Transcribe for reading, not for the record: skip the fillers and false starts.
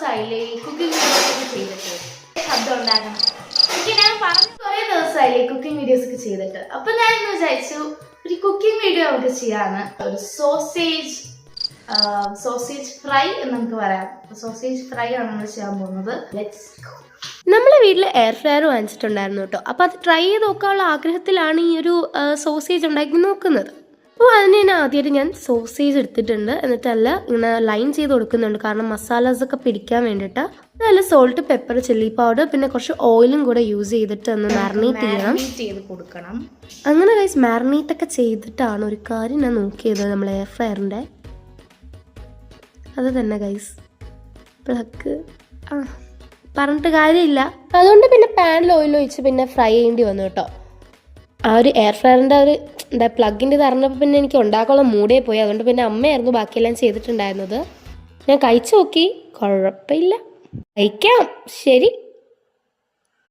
ദിവസമായില്ലേ ഈ cooking videos ഒക്കെ ചെയ്തിട്ട് ശബ്ദം ഉണ്ടാക്കണം. ഞാൻ പറഞ്ഞ കുറേ ദിവസമായില്ലേ കുക്കിംഗ് വീഡിയോസ് ഒക്കെ ചെയ്തിട്ട്. അപ്പൊ ഞാൻ ഇന്ന് വിചാരിച്ചു ഒരു കുക്കിംഗ് വീഡിയോ നമുക്ക് ചെയ്യാന്ന്. ഒരു സോസേജ് ഫ്രൈ എന്ന് നമുക്ക് പറയാം. സോസേജ് ഫ്രൈ ആണ് നമ്മൾ ചെയ്യാൻ പോകുന്നത്. Let's go. നമ്മളെ വീട്ടിൽ എയർ ഫ്രയർ വാങ്ങിച്ചിട്ടുണ്ടായിരുന്നു കേട്ടോ. അപ്പോൾ അത് ട്രൈ ചെയ്ത് നോക്കാനുള്ള ആഗ്രഹത്തിലാണ് ഈ ഒരു സോസേജ് ഉണ്ടാക്കി നോക്കുന്നത്. അപ്പോൾ അതിന് തന്നെ ആദ്യമായിട്ട് ഞാൻ സോസേജ് എടുത്തിട്ടുണ്ട്. എന്നിട്ടല്ല ഇങ്ങനെ ലൈൻ ചെയ്ത് കൊടുക്കുന്നുണ്ട്, കാരണം മസാലാസ് ഒക്കെ പിടിക്കാൻ വേണ്ടിയിട്ട്. നല്ല സോൾട്ട്, പെപ്പർ, ചില്ലി പൗഡർ, പിന്നെ കുറച്ച് ഓയിലും കൂടെ യൂസ് ചെയ്തിട്ട് ഒന്ന് മാരിനേറ്റ് ചെയ്ത് കൊടുക്കണം. അങ്ങനെ ഗൈസ് മാരിനേറ്റ് ഒക്കെ ചെയ്തിട്ടാണ് ഒരു കാര്യം ഞാൻ നോക്കിയത് നമ്മൾ എയർ ഫ്രയറിൻ്റെ. അത് തന്നെ ഗൈസ് പ്ലഗ് പറഞ്ഞിട്ട് കാര്യമില്ല. അതുകൊണ്ട് പിന്നെ പാനിൽ ഓയിൽ ഒഴിച്ച് പിന്നെ ഫ്രൈ ചെയ്യേണ്ടി വന്നു കേട്ടോ. ആ ഒരു എയർ ഫ്രയറിൻ്റെ ഒരു പ്ലഗിൻ്റെ അറിഞ്ഞപ്പോൾ പിന്നെ എനിക്ക് ഉണ്ടാക്കാനുള്ള മൂടേ പോയി. അതുകൊണ്ട് പിന്നെ അമ്മയായിരുന്നു ബാക്കിയെല്ലാം ചെയ്തിട്ടുണ്ടായിരുന്നത്. ഞാൻ കഴിച്ചു നോക്കി, കുഴപ്പമില്ല, കഴിക്കാം, ശരി.